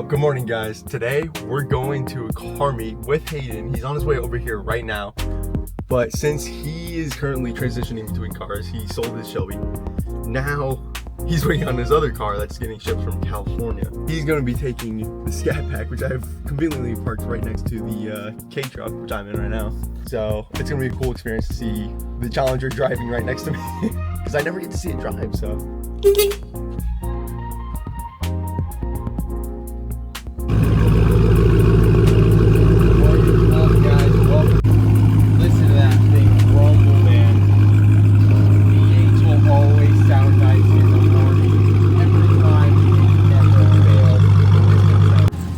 Good morning, guys. Today we're going to a car meet with Hayden. He's on his way over here right now, but since he is currently transitioning between cars, he sold his Shelby. Now he's waiting on his other car that's getting shipped from California. He's going to be taking the Scat Pack, which I have conveniently parked right next to the K truck, which I'm in right now. So it's going to be a cool experience to see the Challenger driving right next to me because I never get to see it drive. So.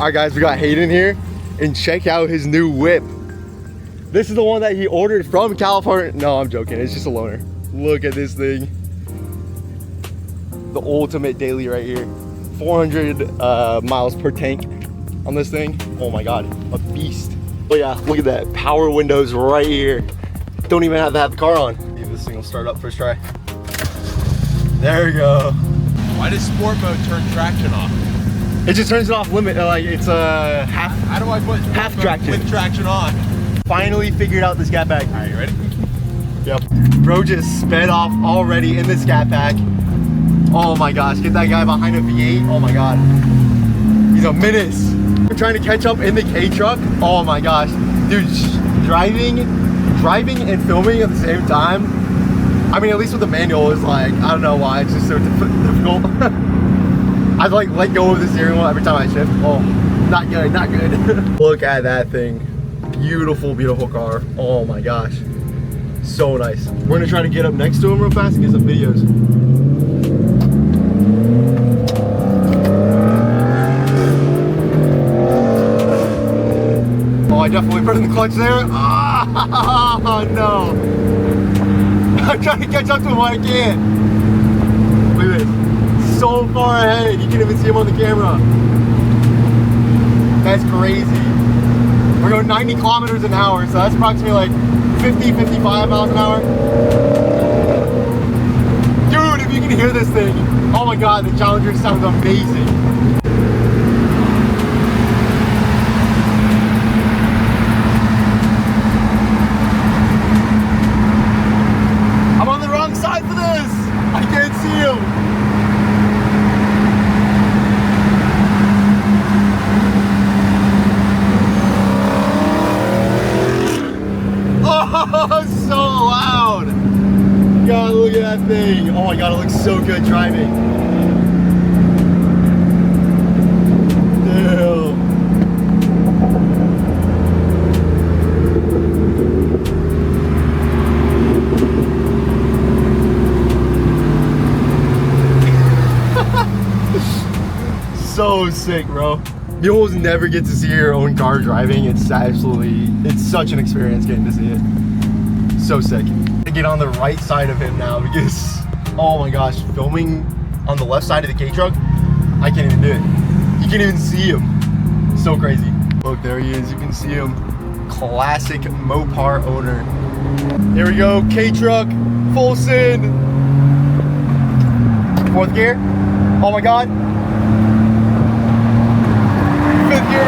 Alright guys, we got Hayden here, and check out his new whip. This is the one that he ordered from California. No, I'm joking, it's just a loaner. Look at this thing. The ultimate daily right here. 400 miles per tank on this thing. Oh my god, a beast. Oh yeah, look at that, power windows right here. Don't even have to have the car on. See if this thing will start up first try. There we go. Why does sport mode turn traction off? It just turns it off limit, like it's a half. How do I put half traction with traction on? Finally figured out the Scat Pack. All right, you ready? Yep. Bro just sped off already in the Scat Pack. Oh my gosh, get that guy behind a V8. Oh my god, he's a menace. I'm trying to catch up in the K truck. Oh my gosh, dude, driving and filming at the same time. I mean, at least with the manual is like, I don't know why, it's just so difficult. I'd like let go of the steering wheel every time I shift. Oh, not good, not good. Look at that thing. Beautiful, beautiful car. Oh my gosh. So nice. We're gonna try to get up next to him real fast and get some videos. Oh, I definitely burned the clutch there. Oh, no. I'm trying to catch up to him while I can. Look at this. So far ahead, you can't even see him on the camera. That's crazy. We're going 90 kilometers an hour, so that's approximately like 50, 55 miles an hour. Dude, if you can hear this thing, oh my god, the Challenger sounds amazing. I'm on the wrong side for this. I can't see him. Oh, so loud! God, look at that thing. Oh my god, it looks so good driving. Damn. So sick, bro. You almost never get to see your own car driving. It's such an experience getting to see it. So sick. I get on the right side of him now because, oh my gosh, filming on the left side of the K truck, I can't even do it. You can't even see him. So crazy. Look, there he is. You can see him. Classic Mopar owner. Here we go, K truck, full send. Fourth gear. Oh my god. Fifth gear.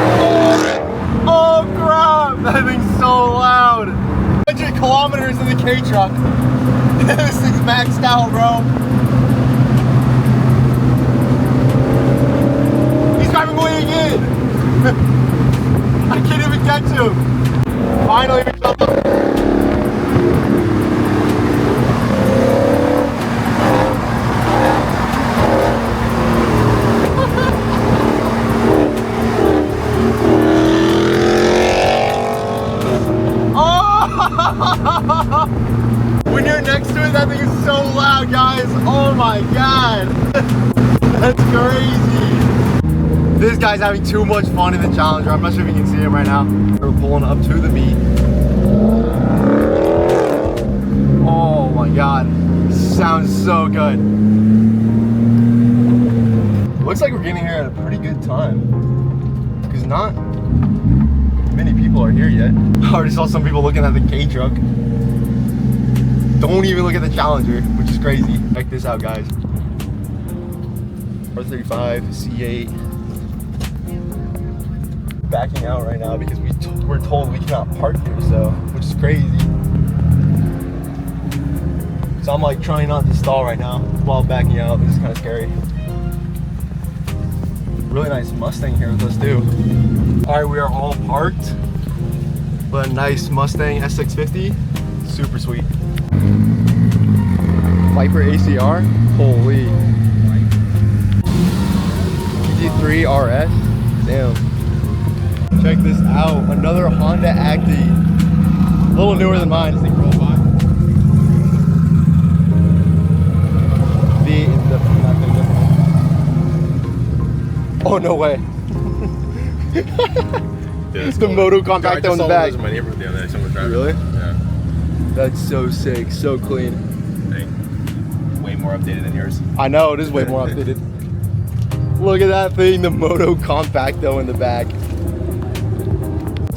Oh crap! That thing's so loud. 100 kilometers in the K truck. This thing's maxed out, bro. He's driving away again. I can't even catch him. Finally, we jumped up. When you're next to it, that thing is so loud, guys. Oh my god. That's crazy. This guy's having too much fun in the Challenger. I'm not sure if you can see him right now. We're pulling up to the meet. Oh my god. Sounds so good. Looks like we're getting here at a pretty good time. Because not many people are here yet. I already saw some people looking at the K truck. Don't even look at the Challenger, which is crazy. Check this out, guys. R35, C8. backing out right now because we're told we cannot park here, so, which is crazy. So I'm like trying not to stall right now while backing out. This is kind of scary. Really nice Mustang here with us too. All right, we are all parked. But a nice Mustang S650, super sweet. Viper ACR, holy. GT3 RS, damn. Check this out, another Honda Acti. A little newer than mine. Oh, no way. Yeah, the cool. moto compact on the back. My neighborhood the other day, someone driving. Really? Yeah. That's so sick, so clean. Dang. Way more updated than yours. I know, it is way more updated. Look at that thing, the moto compacto in the back.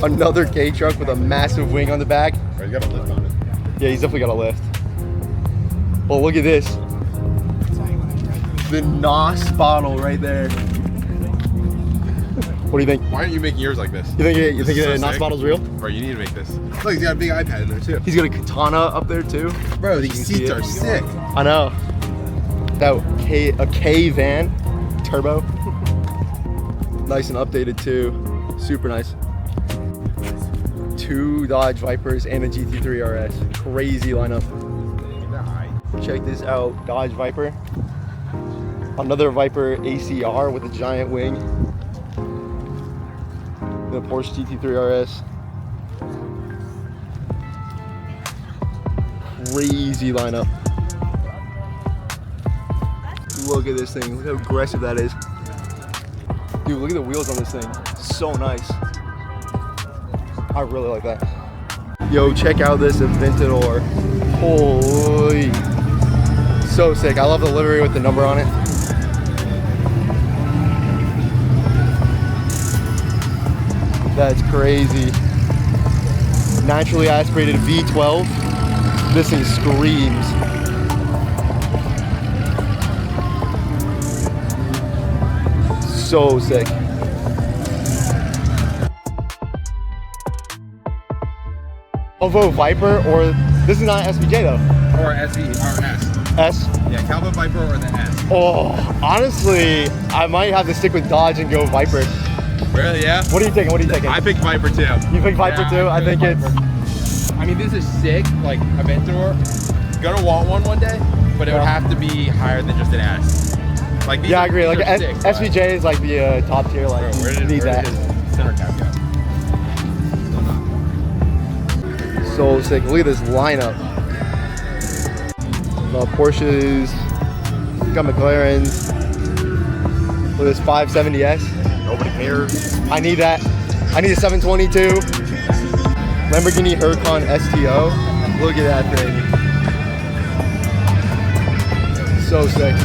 Another K truck with a massive wing on the back. Or he's got a lift on it. Yeah, he's definitely got a lift. Oh, look at this. The NOS bottle right there. What do you think? Why aren't you making yours like this? You think So the NOS sick. bottle's real? Bro, you need to make this. Look, he's got a big iPad in there too. He's got a katana up there too. Bro, You can these see seats it. are sick. I know. That a K van, turbo. Nice and updated too. Super nice. 2 Dodge Vipers and a GT3 RS. Crazy lineup. Check this out, Dodge Viper. Another Viper ACR with a giant wing. The Porsche GT3 RS. Crazy lineup. Look at this thing. Look how aggressive that is. Dude, look at the wheels on this thing. So nice. I really like that. Yo, check out this Aventador. Holy. So sick. I love the livery with the number on it. That's crazy. Naturally aspirated V12. This thing screams. So sick. Volvo Viper, or this is not SVJ though. Or SV, or S. S? Yeah, Calvo Viper or the S. Oh, honestly, I might have to stick with Dodge and go Viper. Really, yeah? What are you taking? What are you taking? I picked Viper too. You pick Viper Yeah, too? I think picked it's... Viper. I mean, this is sick, like Aventador. Gonna want one day, but it would have to be higher than just an S. Like these Yeah, are, I agree. Like these are sick, but- SVJ is like the top tier. Like, Bro, you need that. his center cap go? So sick. Look at this lineup. Porsches, got McLarens. Look at this 570S. Nobody cares. I need that. I need a 722. Lamborghini Huracan STO. Look at that thing. So sick.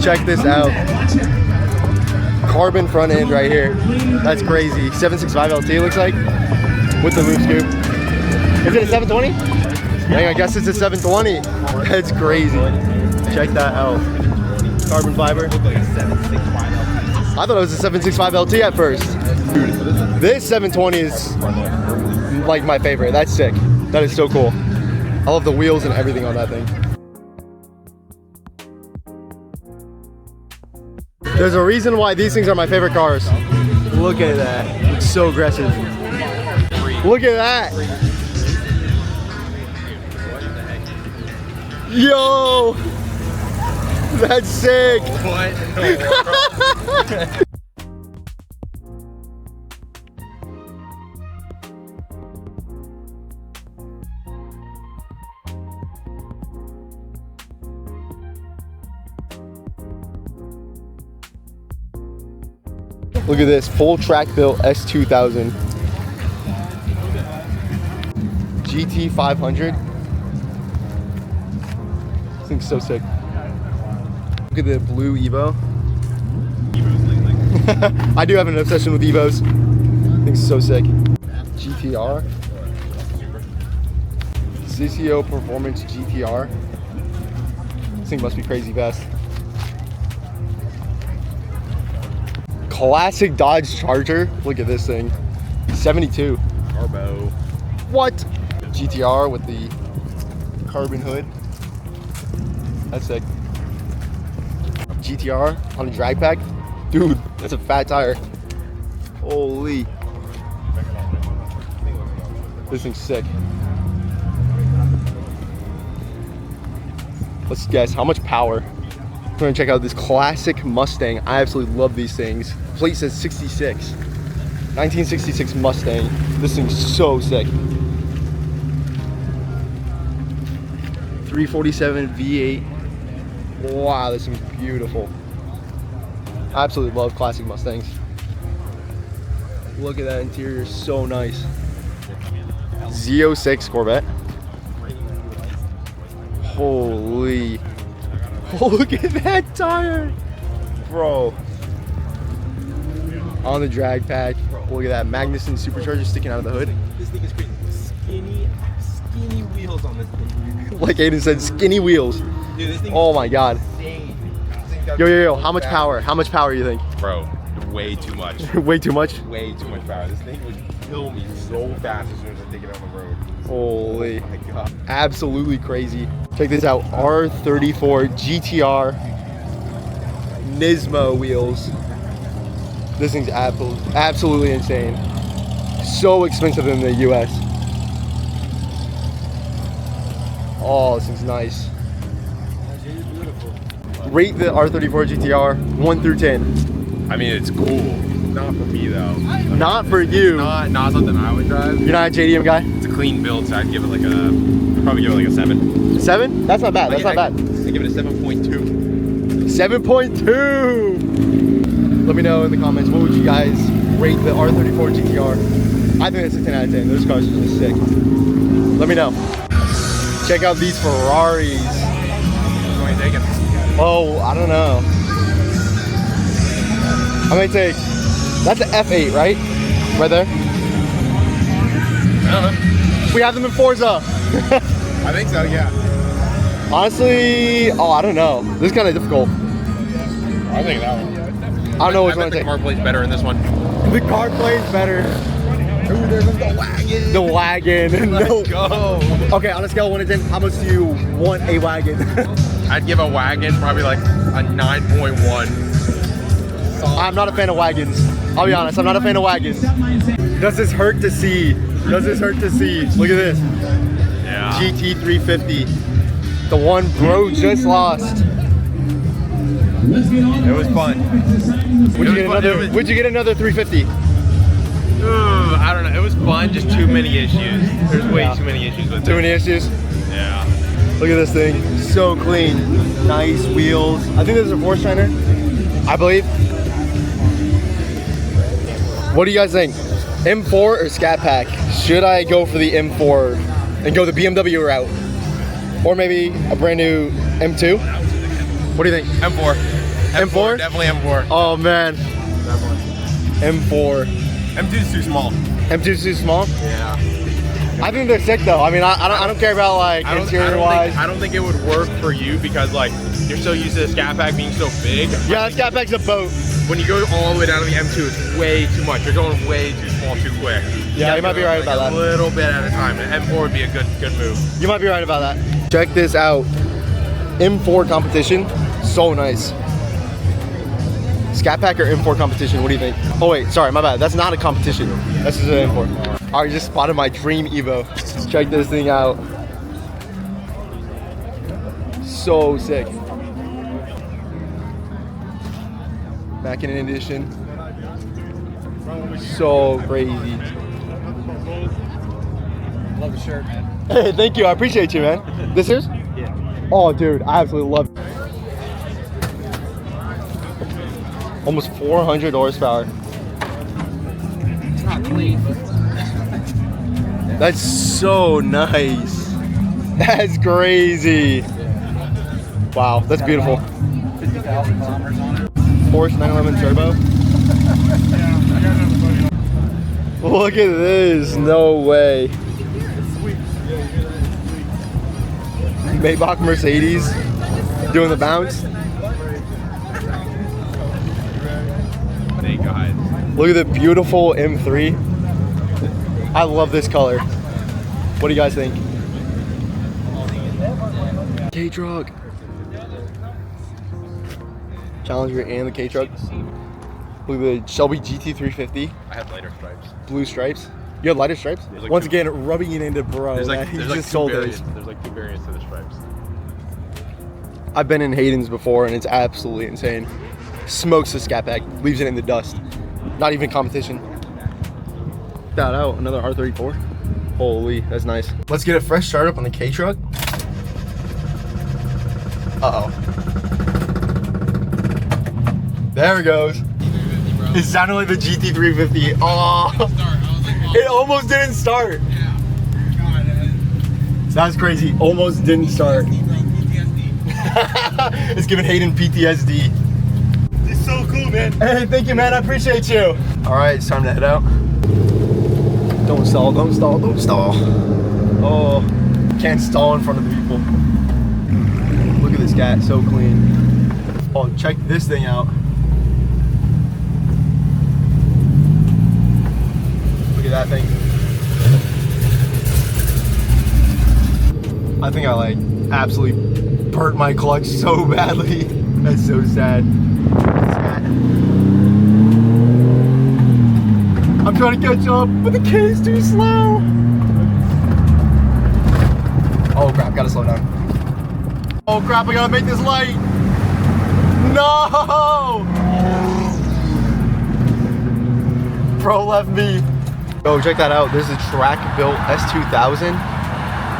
Check this out. Carbon front end right here. That's crazy. 765 LT looks like. With the roof scoop. Is it a 720? Dang, I guess it's a 720. That's crazy. Check that out. Carbon fiber. I thought it was a 765 LT at first. This 720 is like my favorite. That's sick. That is so cool. I love the wheels and everything on that thing. There's a reason why these things are my favorite cars. Look at that. It's so aggressive. Look at that. Yo. That's sick. What? Look at this, full track built S2000. GT500. This thing's so sick. Look at the blue Evo. I do have an obsession with Evos. Thing's so sick. GTR. CCO Performance GTR. This thing must be crazy fast. classic Dodge Charger. Look at this thing. 72. Turbo. What? GTR with the carbon hood. That's sick. GTR on a drag pack. Dude, that's a fat tire. Holy. This thing's sick. Let's guess how much power. We're gonna check out this classic Mustang. I absolutely love these things. Plate says 66. 1966 Mustang. This thing's so sick. 347 V8. Wow, this thing's beautiful. I absolutely love classic Mustangs. Look at that interior, so nice. Z06 Corvette. Holy. Oh, look at that tire. Bro. On the drag pack. Look at that Magnuson supercharger sticking out of the hood. This thing is crazy. Skinny wheels on this thing. Like Aiden said, skinny wheels. Dude, this thing oh my god. insane. Yo, how much power? How much power you think? Bro, way too much. Way too much? Way too much power. This thing would kill me so fast as soon as I take it on the road. Holy. Oh my god. Absolutely crazy. Check this out. R34 GTR Nismo wheels. This thing's absolutely insane. So expensive in the US. Oh, this thing's nice. Rate the R34 GTR 1 through 10. I mean, it's cool. Not for me though. Not for you. Not something I would drive. You're not a JDM guy? It's a clean build, so I'd give it like a, probably give it like a 7. 7? That's not bad. That's not bad. I give it a 7.2. 7.2. Let me know in the comments, what would you guys rate the R34 GTR? I think it's a 10 out of 10. Those cars are just sick. Let me know. Check out these Ferraris. Which one are you taking? Oh, I don't know. I'm gonna take, that's an F8, right? Right there? I don't know. We have them in Forza. I think so, yeah. Honestly, oh, I don't know. This is kind of difficult. I think that one. I don't know which I one bet to the take. car plays better in this one. The car plays better. Ooh, there's the wagon. The wagon. Let's No. go. Okay, on a scale of 1 to 10, how much do you want a wagon? I'd give a wagon probably like a 9.1. I'm not a fan of wagons. I'll be honest, I'm not a fan of wagons. Does this hurt to see? Does this hurt to see? Look at this. Yeah. GT350. The one bro just lost. It was fun. Would you get another 350? I don't know. It was fun. Just too many issues. There's way too many issues with it. Too many issues? Yeah. Look at this thing. So clean. Nice wheels. I think this is a 4-shiner. I believe. What do you guys think? M4 or Scat Pack? Should I go for the M4 and go the BMW route? Or maybe a brand new M2? What do you think? M4. M4? Definitely M4. Oh man. M4. M2's too small. M2's too small? Yeah. I think they're sick though. I mean, I don't care about like interior wise. I don't think it would work for you because like you're so used to the Scat Pack being so big. Yeah, Scat Pack's a boat. When you go all the way down to the M2, it's way too much. You're going way too small, too quick. Yeah, you might be right about that. A little bit at a time. And M4 would be a good move. You might be right about that. Check this out. M4 competition, so nice. Scat Pack or M4 competition, what do you think? Oh wait, sorry, my bad. That's not a competition. That's just an M4. Alright, just spotted my dream Evo. Check this thing out. So sick. Back in edition. So crazy. Love the shirt, man. Hey, thank you. I appreciate you, man. This is? Yeah. Oh, dude, I absolutely love it. Almost 400 horsepower. It's not clean, but That's so nice. That's crazy. Wow, that's beautiful. 50,000 kilometers on it. Porsche 911 Turbo. Look at this. No way. Maybach Mercedes doing the bounce. There you go. Look at the beautiful M3. I love this color. What do you guys think? K-Truck. Challenger and the K-Truck. Look at the Shelby GT350. I have lighter stripes. Blue stripes. You have lighter stripes? Like Once again, rubbing it into bro. There's like, He there's like just two sold variants. those. There's like 2 variants of the stripes. I've been in Hayden's before and it's absolutely insane. Smokes the Scat Pack, leaves it in the dust. Not even competition. Shout out, another R34. Holy, that's nice. Let's get a fresh start up on the K-Truck. Uh-oh. There it goes. It sounded like the GT350. Oh, it almost didn't start. That's crazy. Almost didn't start. It's giving Hayden PTSD. It's so cool, man. Hey, thank you, man. I appreciate you. All right, it's time to head out. Don't stall, don't stall, don't stall. Oh, can't stall in front of the people. Look at this guy, so clean. Oh, check this thing out. Look at that thing. I think I like absolutely burnt my clutch so badly. That's so sad. I'm trying to catch up, but the K is too slow. Oh crap, gotta slow down. Oh crap, I gotta make this light. No! Bro left me. Oh, check that out. This is a track built S2000.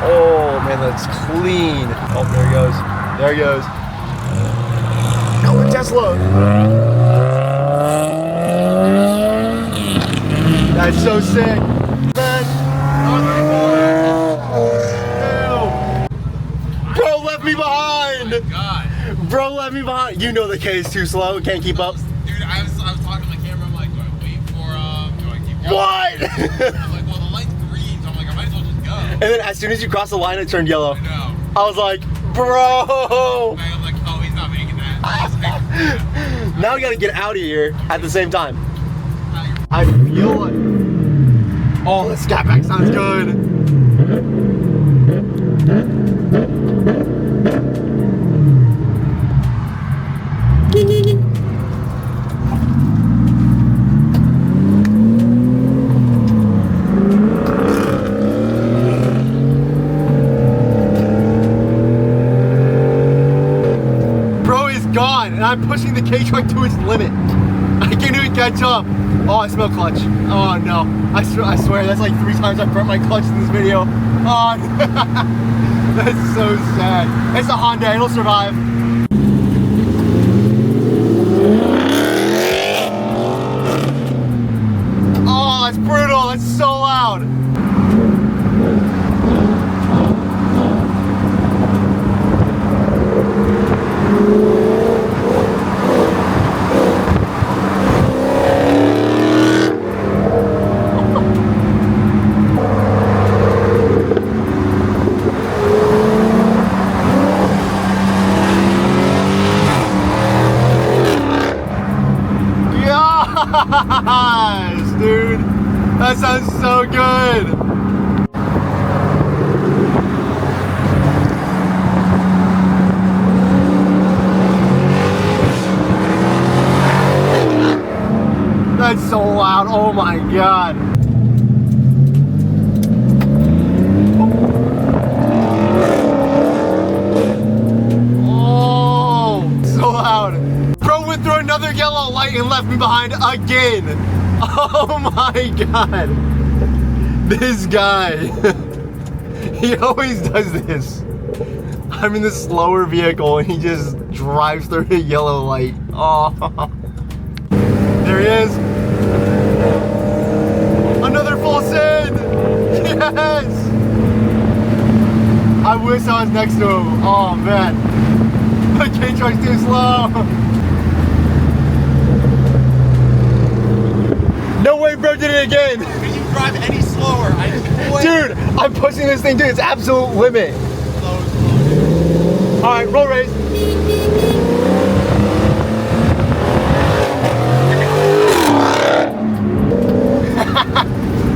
Oh man, that's clean. Oh, there he goes. There he goes. No, a Tesla. That's so sick. Man. Bro left me behind. Oh my God. Bro left me behind. You know the K is too slow. Can't keep up. Dude, I was talking to my camera. I'm like, do I wait for, do I keep going? What? I'm like, well, the light's green, so I'm like, I might as well just go. And then as soon as you crossed the line, it turned yellow. I know. I was like, bro. I'm like, oh, he's not making that. Now we gotta get out of here at the same time. I feel like... Oh, the Scat Pack sounds good. Bro is gone, and I'm pushing the K-Truck to its limit. I can't even catch up. Oh, I smell clutch. Oh no, I swear that's like 3 times I burnt my clutch in this video. Oh, that's so sad. It's a Honda, it'll survive. Oh, that's brutal, that's so loud. Yes, dude. That sounds so good. That's so loud. Oh my God. Oh, so loud. Bro went through another yellow light and left me behind again. Oh my God. This guy. He always does this. I'm in this slower vehicle and he just drives through a yellow light. Oh. There he is. Another full send. Yes. I wish I was next to him. Oh man. The K-Truck's too slow. No way, bro did it again. Can you drive any slower? Dude, I'm pushing this thing to its absolute limit. Slow. All right, roll race.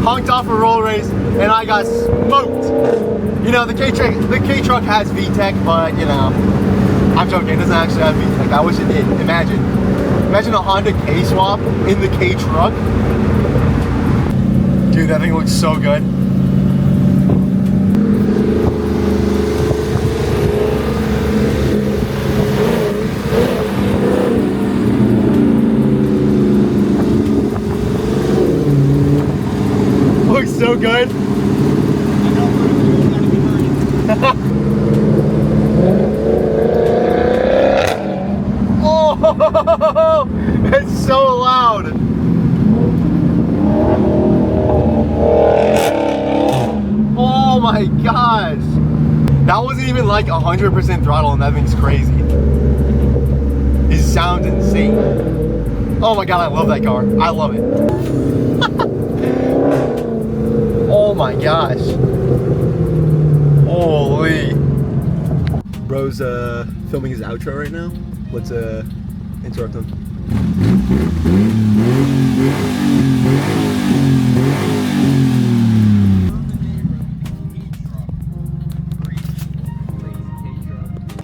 honked off a roll race, and I got smoked. You know, the K-Truck has VTEC, but you know, I'm joking, it doesn't actually have VTEC. I wish it did. Imagine a Honda K-Swap in the K-Truck. Dude, that thing looks so good. Looks so good. Oh, it's so loud. Oh my gosh. That wasn't even like 100% throttle and that thing's crazy. It sounds insane. Oh my god, I love that car. I love it. Oh my gosh. Holy. Bro's filming his outro right now. Let's interrupt him.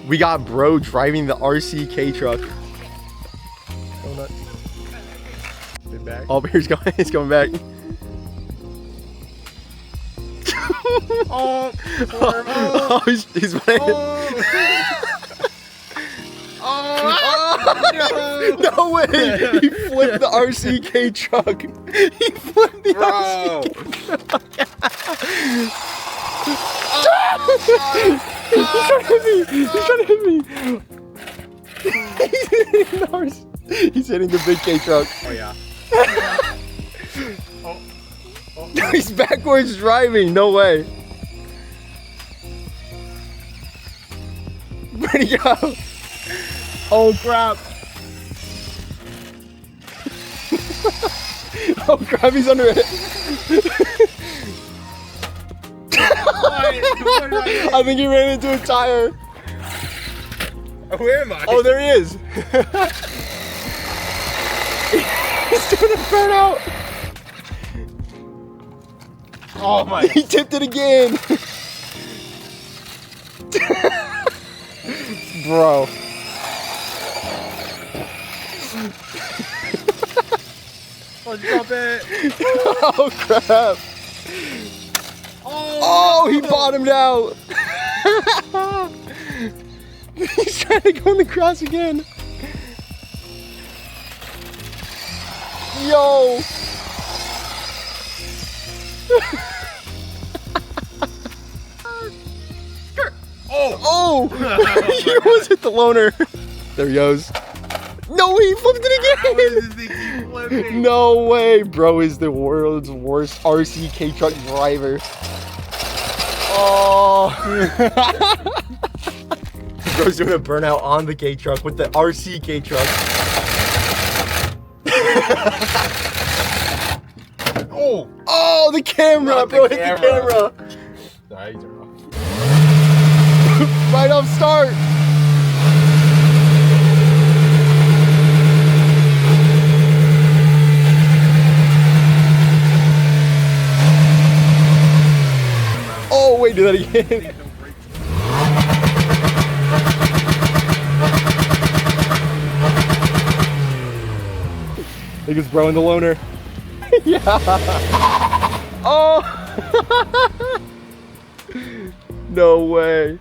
We got bro driving the RC K-Truck. Oh, he's going. He's coming back. Oh, he's playing. No way! He flipped the RC K-Truck. He flipped the RC K-Truck. He's trying to hit me. He's hitting the big K-Truck. Oh yeah. He's backwards driving. No way. Where'd he go? Oh crap. Oh crap, he's under it. I think he ran into a tire. Where am I? Oh, there he is. He's doing a burnout. Oh my. He tipped it again. Bro. Let's drop it. Oh crap. Oh, he bottomed out. He's trying to go in the cross again. Yo. Oh! He almost hit the loner. There he goes. No, he flipped it again. No way, bro is the world's worst RC K-Truck driver. Oh. Bro's doing a burnout on the K-Truck with the RC K-Truck. Oh, the camera, bro, hit the camera. Right off start. Oh, wait, do that again. I think it's bro in the loner. Yeah. Oh. No way.